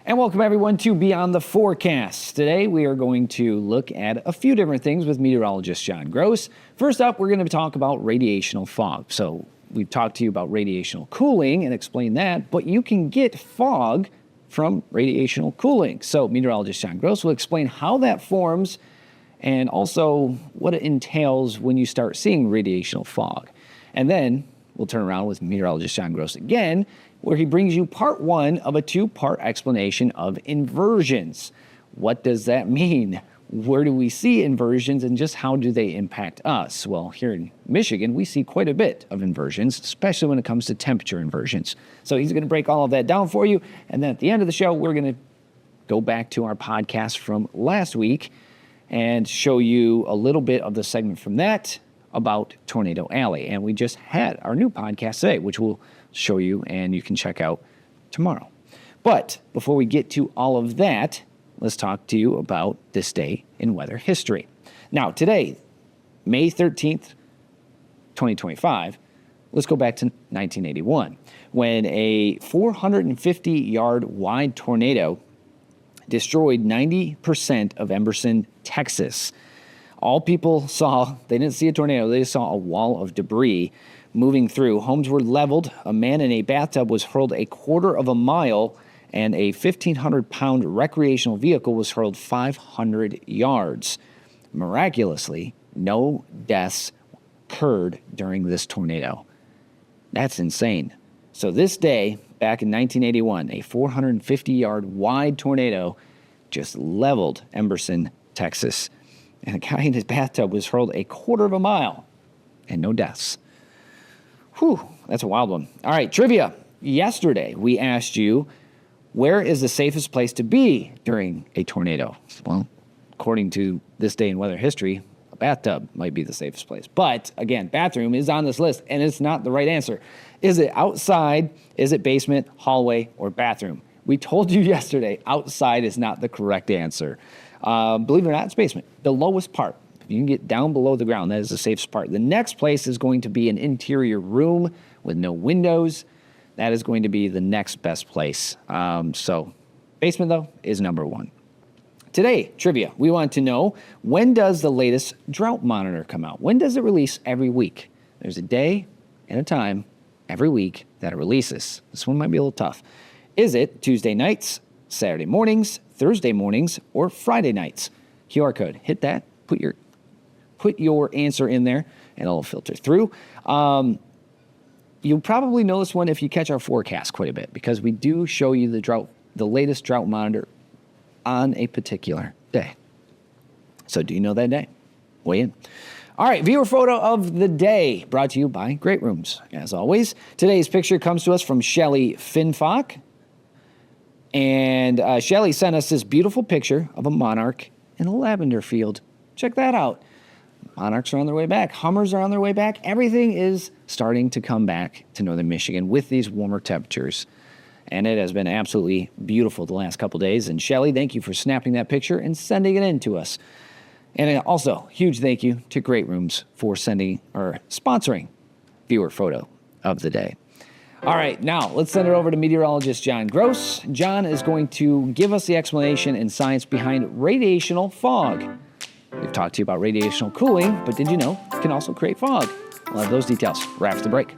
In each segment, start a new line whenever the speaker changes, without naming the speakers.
And welcome everyone to Beyond the Forecast. Today we are going to look at a few different things with meteorologist John Gross. First up, we're going to talk about radiational fog. So we've talked to you about radiational cooling and explained that, but you can get fog from radiational cooling. So meteorologist John Gross will explain how that forms and also what it entails when you start seeing radiational fog. And then we'll turn around with meteorologist John Gross again, where he brings you part one of a two-part explanation of inversions. What does that mean? Where do we see inversions and just how do they impact us? Well, here in Michigan, we see quite a bit of inversions, especially when it comes to temperature inversions. So he's going to break all of that down for you. And then at the end of the show, we're going to go back to our podcast from last week and show you a little bit of the segment from that about Tornado Alley. And we just had our new podcast today, which we'll show you and you can check out tomorrow. But before we get to all of that, let's talk to you about this day in weather history. Now today, May 13th, 2025, let's go back to 1981, when a 450-yard wide tornado destroyed 90% of Inversion, Texas. All people saw, they didn't see a tornado, they just saw a wall of debris moving through. Homes were leveled, a man in a bathtub was hurled a quarter of a mile, and a 1,500-pound recreational vehicle was hurled 500 yards. Miraculously, no deaths occurred during this tornado. That's insane. So this day, back in 1981, a 450-yard wide tornado just leveled Inversion, Texas. And a guy in his bathtub was hurled a quarter of a mile and no deaths. Whew, that's a wild one. All right, trivia. Yesterday, we asked you, where is the safest place to be during a tornado? Well, according to this day in weather history, a bathtub might be the safest place. But again, bathroom is on this list, and it's not the right answer. Is it outside? Is it basement, hallway, or bathroom? We told you yesterday, outside is not the correct answer. Believe it or not, it's basement, the lowest part. If you can get down below the ground, that is the safest part. The next place is going to be an interior room with no windows. That is going to be the next best place. So basement, though, is number one. Today, trivia, we want to know, when does the latest drought monitor come out? When does it release every week? There's a day and a time every week that it releases. This one might be a little tough. Is it Tuesday nights, Saturday mornings, Thursday mornings, or Friday nights? QR code, hit that, put your answer in there, and it'll filter through. You'll probably know this one if you catch our forecast quite a bit, because we do show you the latest drought monitor on a particular day. So do you know that day? Weigh in. All right, viewer photo of the day, brought to you by Great Rooms. As always, today's picture comes to us from Shelly Finfock. And Shelly sent us this beautiful picture of a monarch in a lavender field. Check that out. Monarchs are on their way back. Hummers are on their way back. Everything is starting to come back to northern Michigan with these warmer temperatures. And it has been absolutely beautiful the last couple days. And Shelly, thank you for snapping that picture and sending it in to us. And also, huge thank you to Great Rooms for sponsoring viewer photo of the day. All right, now let's send it over to meteorologist John Gross. John is going to give us the explanation and science behind radiational fog. We've talked to you about radiational cooling, but did you know it can also create fog? We'll have those details right after the break.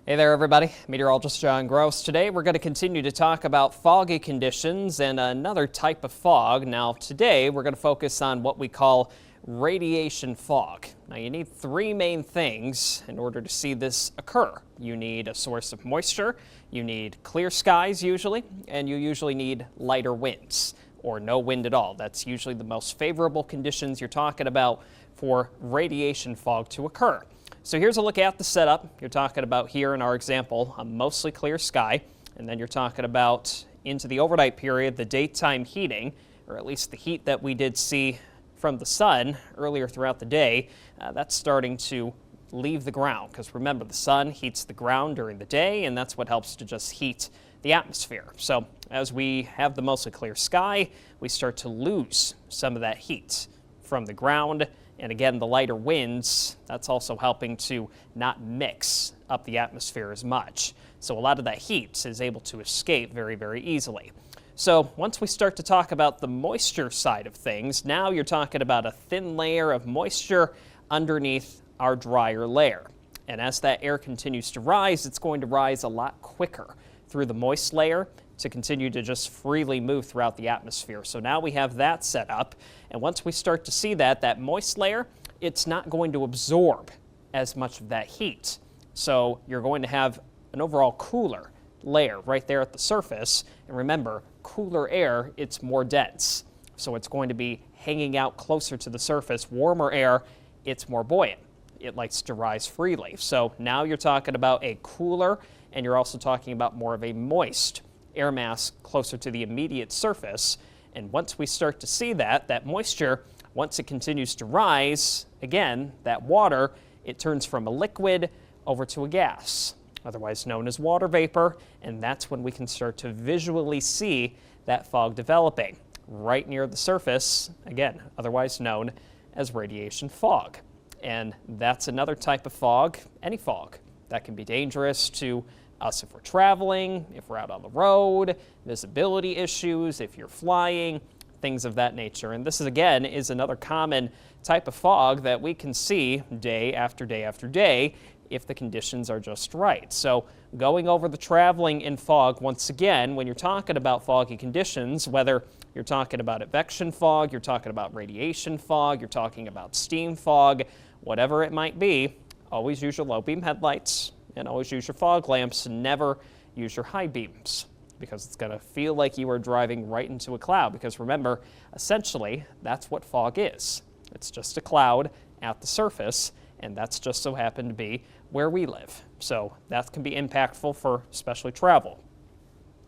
Hey there, everybody. Meteorologist John Gross. Today we're going to continue to talk about foggy conditions and another type of fog. Now today we're going to focus on what we call radiation fog. Now you need three main things in order to see this occur. You need a source of moisture, you need clear skies usually, and you usually need lighter winds or no wind at all. That's usually the most favorable conditions you're talking about for radiation fog to occur. So here's a look at the setup. You're talking about here in our example, a mostly clear sky, and then you're talking about into the overnight period, the daytime heating, or at least the heat that we did see from the sun earlier throughout the day, that's starting to leave the ground, because remember, the sun heats the ground during the day, and that's what helps to just heat the atmosphere. So as we have the mostly clear sky, we start to lose some of that heat from the ground And again, the lighter winds, that's also helping to not mix up the atmosphere as much. So a lot of that heat is able to escape very, very easily. So once we start to talk about the moisture side of things, now you're talking about a thin layer of moisture underneath our drier layer. And as that air continues to rise, it's going to rise a lot quicker through the moist layer to continue to just freely move throughout the atmosphere. So now we have that set up. And once we start to see that moist layer, it's not going to absorb as much of that heat. So you're going to have an overall cooler layer right there at the surface. And remember, cooler air, it's more dense. So it's going to be hanging out closer to the surface. Warmer air, it's more buoyant. It likes to rise freely. So now you're talking about a cooler, and you're also talking about more of a moist air mass closer to the immediate surface. And once we start to see that moisture, once it continues to rise, again, that water, it turns from a liquid over to a gas, otherwise known as water vapor, and that's when we can start to visually see that fog developing right near the surface, again, otherwise known as radiation fog. And that's another type of fog, any fog, that can be dangerous to us if we're traveling, if we're out on the road, visibility issues, if you're flying, things of that nature. And this is, again, is another common type of fog that we can see day after day after day if the conditions are just right. So going over the traveling in fog, once again, when you're talking about foggy conditions, whether you're talking about advection fog, you're talking about radiation fog, you're talking about steam fog, whatever it might be, always use your low beam headlights and always use your fog lamps. Never use your high beams, because it's going to feel like you are driving right into a cloud. Because remember, essentially, that's what fog is. It's just a cloud at the surface, and that's just so happened to be where we live. So that can be impactful for especially travel.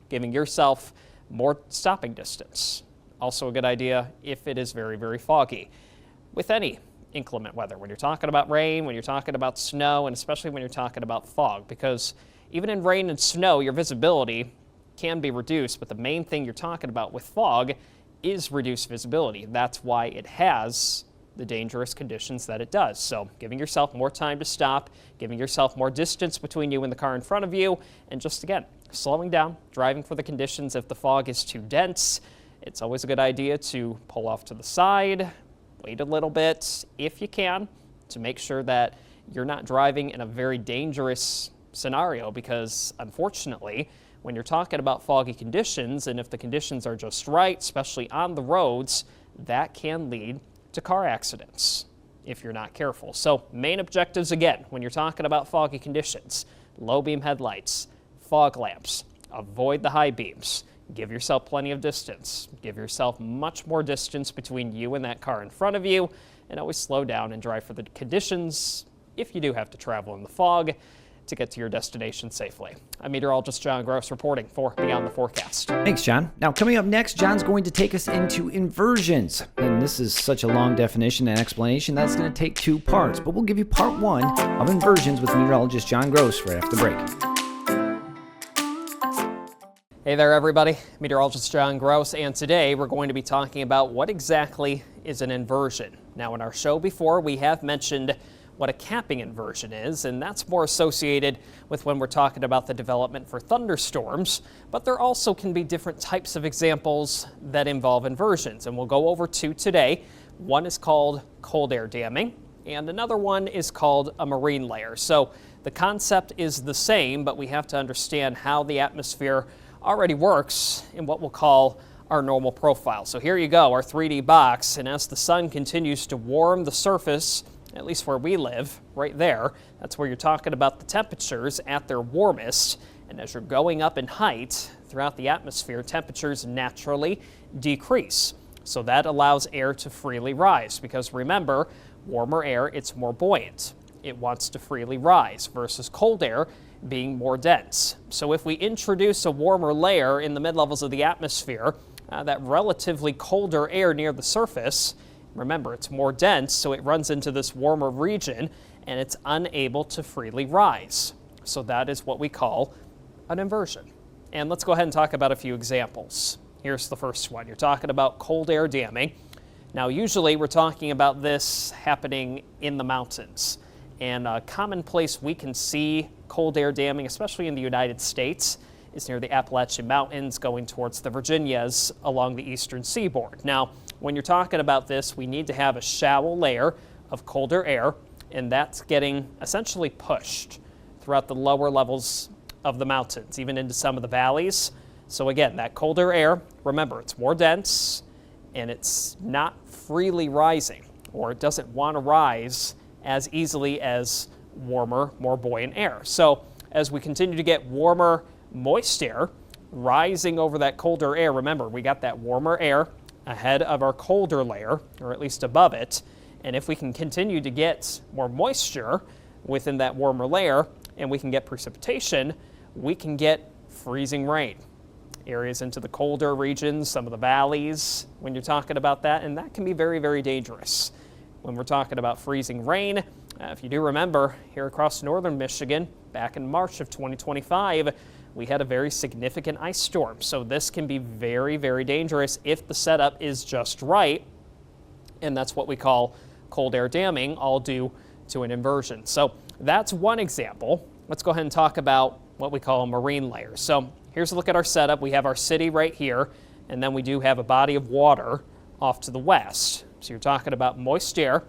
Giving yourself more stopping distance. Also a good idea if it is very, very foggy. With any inclement weather, when you're talking about rain, when you're talking about snow, and especially when you're talking about fog, because even in rain and snow, your visibility can be reduced, but the main thing you're talking about with fog is reduced visibility. That's why it has the dangerous conditions that it does. So giving yourself more time to stop, giving yourself more distance between you and the car in front of you, and just again, slowing down, driving for the conditions. If the fog is too dense, it's always a good idea to pull off to the side, wait a little bit if you can, to make sure that you're not driving in a very dangerous scenario, because unfortunately, when you're talking about foggy conditions, and if the conditions are just right, especially on the roads, that can lead to car accidents if you're not careful. So main objectives, again, when you're talking about foggy conditions: low beam headlights, fog lamps, avoid the high beams, give yourself plenty of distance, give yourself much more distance between you and that car in front of you, and always slow down and drive for the conditions if you do have to travel in the fog to get to your destination safely. I'm meteorologist John Gross reporting for Beyond the Forecast.
Thanks, John. Now, coming up next, John's going to take us into inversions. And this is such a long definition and explanation that's going to take 2 parts, but we'll give you part 1 of inversions with meteorologist John Gross right after the break.
Hey there, everybody. Meteorologist John Gross, and today we're going to be talking about what exactly is an inversion. Now, in our show before, we have mentioned what a capping inversion is, and that's more associated with when we're talking about the development for thunderstorms, but there also can be different types of examples that involve inversions, and we'll go over 2 today. One is called cold air damming, and another one is called a marine layer. So the concept is the same, but we have to understand how the atmosphere already works in what we'll call our normal profile. So here you go, our 3D box, and as the sun continues to warm the surface, at least where we live, right there, that's where you're talking about the temperatures at their warmest. And as you're going up in height throughout the atmosphere, temperatures naturally decrease. So that allows air to freely rise, because remember, warmer air, it's more buoyant. It wants to freely rise versus cold air being more dense. So if we introduce a warmer layer in the mid-levels of the atmosphere, that relatively colder air near the surface, remember, it's more dense, so it runs into this warmer region, and it's unable to freely rise. So that is what we call an inversion. And let's go ahead and talk about a few examples. Here's the first one. You're talking about cold air damming. Now, usually we're talking about this happening in the mountains. And a common place we can see cold air damming, especially in the United States, is near the Appalachian Mountains going towards the Virginias along the eastern seaboard. Now, when you're talking about this, we need to have a shallow layer of colder air, and that's getting essentially pushed throughout the lower levels of the mountains, even into some of the valleys. So again, that colder air, remember, it's more dense and it's not freely rising, or it doesn't want to rise as easily as warmer, more buoyant air. So as we continue to get warmer, moist air rising over that colder air, remember, we got that warmer air ahead of our colder layer, or at least above it. And if we can continue to get more moisture within that warmer layer and we can get precipitation, we can get freezing rain. Areas into the colder regions, some of the valleys, when you're talking about that, and that can be very, very dangerous. When we're talking about freezing rain, if you do remember, here across northern Michigan, back in March of 2025, we had a very significant ice storm. So this can be very, very dangerous if the setup is just right, and that's what we call cold air damming, all due to an inversion. So that's one example. Let's go ahead and talk about what we call a marine layer. So here's a look at our setup. We have our city right here, and then we do have a body of water off to the west. So you're talking about moist air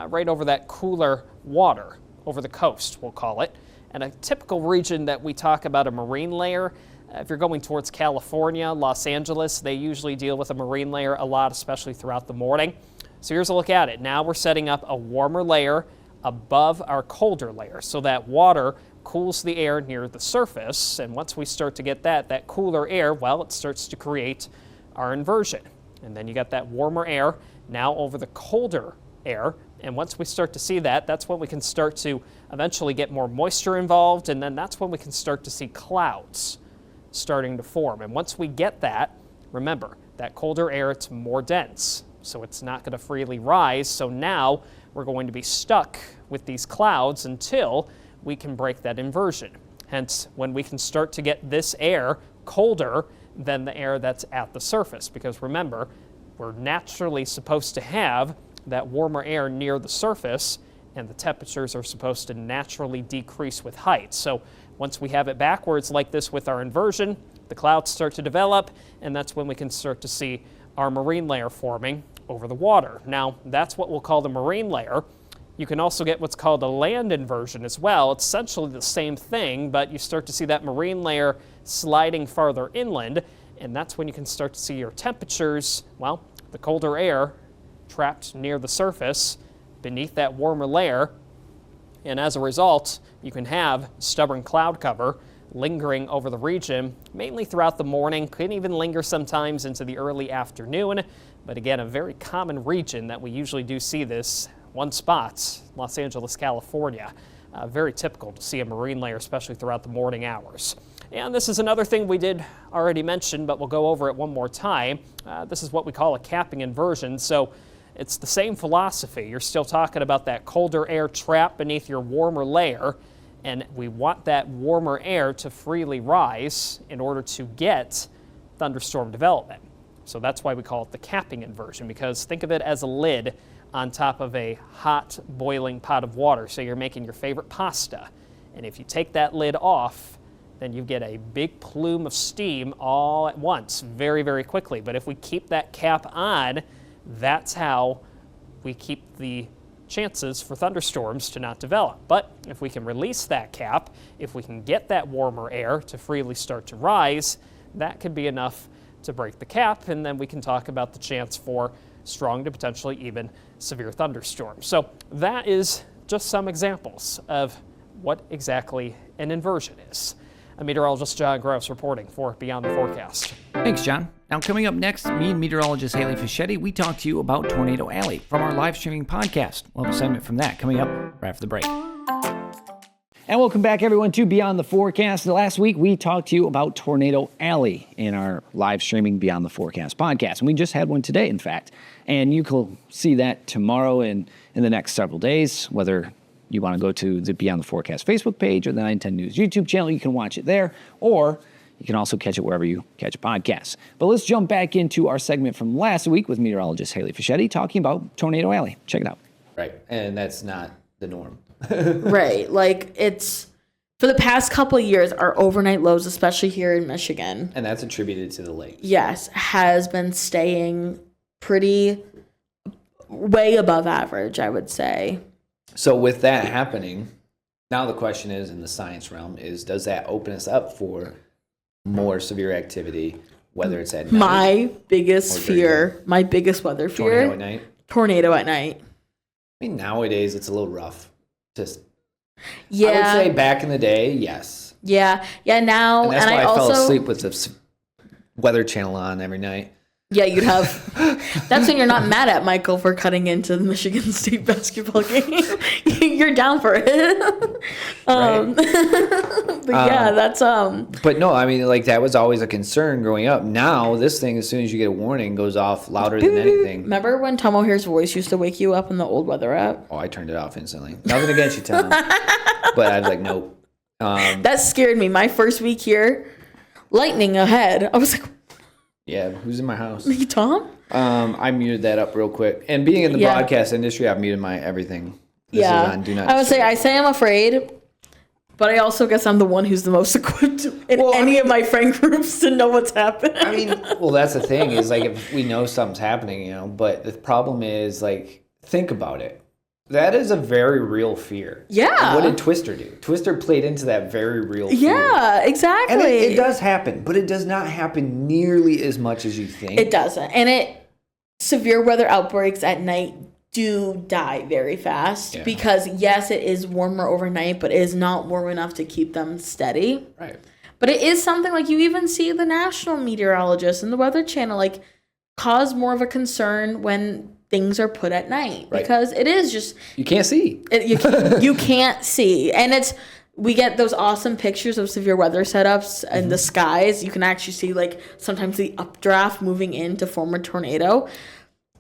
right over that cooler water, over the coast, we'll call it. And a typical region that we talk about a marine layer, if you're going towards California, Los Angeles, they usually deal with a marine layer a lot, especially throughout the morning. So here's a look at it. Now we're setting up a warmer layer above our colder layer, so that water cools the air near the surface, and once we start to get that cooler air, well, it starts to create our inversion. And then you got that warmer air now over the colder air, and once we start to see that, that's when we can start to eventually get more moisture involved, and then that's when we can start to see clouds starting to form. And once we get that, remember, that colder air, it's more dense, so it's not going to freely rise, so now we're going to be stuck with these clouds until we can break that inversion. Hence, when we can start to get this air colder than the air that's at the surface, because remember, we're naturally supposed to have that warmer air near the surface, and the temperatures are supposed to naturally decrease with height. So once we have it backwards like this with our inversion, the clouds start to develop, and that's when we can start to see our marine layer forming over the water. Now, that's what we'll call the marine layer. You can also get what's called a land inversion as well. It's essentially the same thing, but you start to see that marine layer sliding farther inland, and that's when you can start to see your temperatures, well, the colder air trapped near the surface beneath that warmer layer, and as a result, you can have stubborn cloud cover lingering over the region, mainly throughout the morning, could even linger sometimes into the early afternoon, but again, a very common region that we usually do see this. One spot, Los Angeles, California. Very typical to see a marine layer, especially throughout the morning hours. And this is another thing we did already mention, but we'll go over it one more time. This is what we call a capping inversion. So it's the same philosophy. You're still talking about that colder air trapped beneath your warmer layer, and we want that warmer air to freely rise in order to get thunderstorm development. So that's why we call it the capping inversion, because think of it as a lid on top of a hot boiling pot of water. So you're making your favorite pasta, and if you take that lid off, then you get a big plume of steam all at once, very, very quickly. But if we keep that cap on, that's how we keep the chances for thunderstorms to not develop. But if we can release that cap, if we can get that warmer air to freely start to rise, that could be enough to break the cap, and then we can talk about the chance for strong to potentially even severe thunderstorms. So that is just some examples of what exactly an inversion is. I'm meteorologist John Gross reporting for Beyond the Forecast.
Thanks, John. Now, coming up next, me and meteorologist Haley Fischetti, we talk to you about Tornado Alley from our live streaming podcast. We'll have a segment from that coming up right after the break. And welcome back, everyone, to Beyond the Forecast. Last week, we talked to you about Tornado Alley in our live streaming Beyond the Forecast podcast. And we just had one today, in fact. And you can see that tomorrow and in the next several days, whether you want to go to the Beyond the Forecast Facebook page or the 910 News YouTube channel, you can watch it there. Or You can also catch it wherever you catch podcasts. But let's jump back into our segment from last week with meteorologist Haley Fischetti talking about Tornado Alley. Check it out.
Right. And that's not the norm.
Right. Like, it's for the past couple of years, our overnight lows, especially here in Michigan,
And that's attributed to the lake.
yes, has been staying pretty way above average, I would say.
So with that happening, now the question is, in the science realm, is does that open us up for more severe activity, whether it's at night,
My biggest
Or during
fear, my biggest weather
tornado
fear,
at night?
tornado at night.
I mean, nowadays it's a little rough. Just
Yeah.
I would say back in the day, yes.
Yeah. Yeah. Now,
And that's why
I
I fell
also,
asleep with the Weather Channel on every night.
yeah, you'd have, that's when you're not mad at Michael for cutting into the Michigan State basketball game. You're down for it. But yeah, that's,
But no, I mean, like that was always a concern growing up. Now this thing, as soon as you get a warning, goes off louder than anything.
remember when Tom O'Hare's voice used to wake you up in the old weather app?
Oh, I turned it off instantly. Nothing against you, Tom. But I was like, nope.
That scared me. My first week here, lightning ahead. I was like,
Yeah, who's in my house?
"You, Tom?"
I muted that up real quick. And being in the
Yeah.
broadcast industry, I've muted my everything. This is
Yeah.
on Do Not
I would say
Disturb.
I'm afraid, but I also guess I'm the one who's the most equipped in
Well, I
any
mean-
of my friend groups to know what's happening.
I mean, well, that's the thing is like if we know something's happening, but the problem is like think about it. That is a very real fear.
Yeah.
What did Twister do? Twister played into that very real fear.
Yeah, exactly.
And it does happen, but it does not happen nearly as much as you think.
It doesn't. And severe weather outbreaks at night do die very fast
Yeah.
because yes, it is warmer overnight, but it is not warm enough to keep them steady.
Right.
But it is something like you even see the national meteorologists and the Weather Channel like cause more of a concern when things are put at night
Right.
because it is just
You can't see.
you can't see, and we get those awesome pictures of severe weather setups in the skies. You can actually see like sometimes the updraft moving in to form a tornado,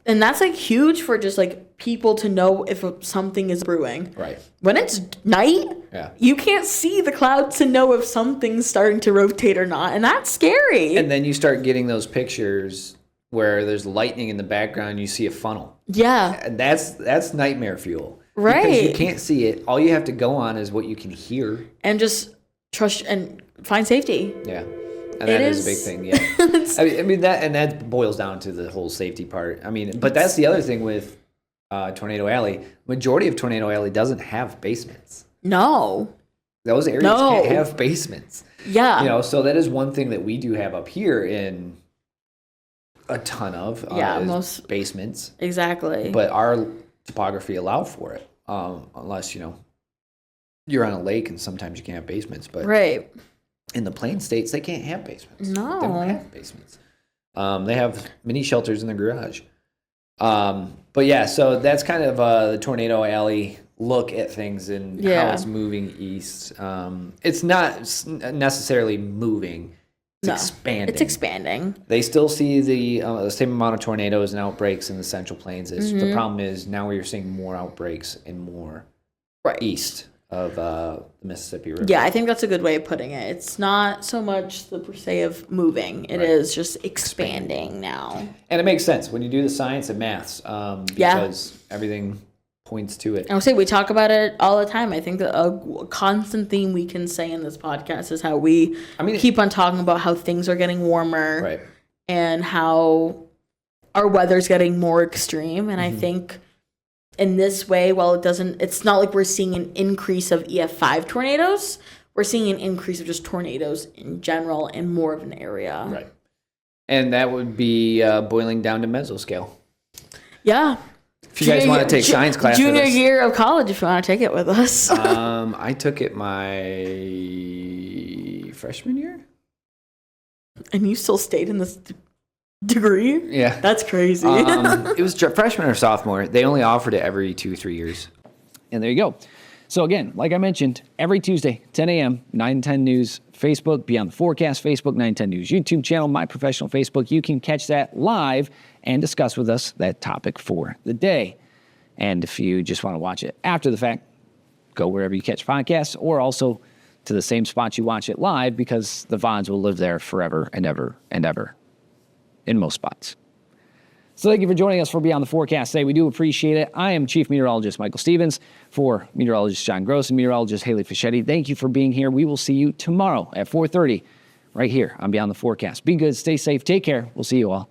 and that's like huge for just like people to know if something is brewing.
Right.
When it's night,
Yeah.
you can't see the clouds to know if something's starting to rotate or not, and that's scary.
And then you start getting those pictures where there's lightning in the background, you see a funnel.
yeah,
And that's nightmare fuel. Because
Right.
you can't see it. All you have to go on is what you can hear.
and just trust and find safety.
Yeah. And that is a big
is-
thing, yeah. I mean that boils down to the whole safety part. I mean, but that's the other thing with Tornado Alley. Majority of Tornado Alley doesn't have basements.
No.
Those areas
No.
can't have basements.
Yeah.
So that is one thing that we do have up here in a ton of is
most
basements.
Exactly.
But our topography allow for it, unless you're on a lake and sometimes you can't have basements. But
right.
in the plain states, they can't have basements.
No.
They don't have basements. They have mini shelters in the garage. But yeah, so that's kind of the Tornado Alley look at things and how
Yeah.
it's moving east. It's not necessarily moving. It's
No.
expanding.
It's expanding.
They still see the same amount of tornadoes and outbreaks in the Central Plains. The problem is now we're seeing more outbreaks and more
Right.
east of the Mississippi River.
Yeah, I think that's a good way of putting it. It's not so much the per se of moving. It
Right.
is just expanding now.
And it makes sense when you do the science and maths because everything points to it.
I would say we talk about it all the time. I think that a constant theme we can say in this podcast is how we keep on talking about how things are getting warmer
Right.
and how our weather's getting more extreme. And I think in this way, while it's not like we're seeing an increase of EF5 tornadoes. We're seeing an increase of just tornadoes in general in more of an area.
Right. And that would be boiling down to mesoscale.
Yeah.
If you guys want to take science class with
Junior
us.
year of college, if you want to take it with us.
I took it my freshman year.
And you still stayed in this degree?
Yeah.
That's crazy.
It was freshman or sophomore. They only offered it every 2-3 years.
And there you go. So again, like I mentioned, every Tuesday, 10 a.m., 910 News, Facebook, Beyond the Forecast, Facebook, 910 News, YouTube channel, My Professional Facebook. You can catch that live and discuss with us that topic for the day. And if you just want to watch it after the fact, go wherever you catch podcasts or also to the same spot you watch it live because the VODs will live there forever and ever and ever in most spots. So thank you for joining us for Beyond the Forecast today. We do appreciate it. I am Chief Meteorologist Michael Stevens for Meteorologist John Gross and Meteorologist Haley Fischetti. Thank you for being here. We will see you tomorrow at 4:30 right here on Beyond the Forecast. Be good, stay safe, take care. We'll see you all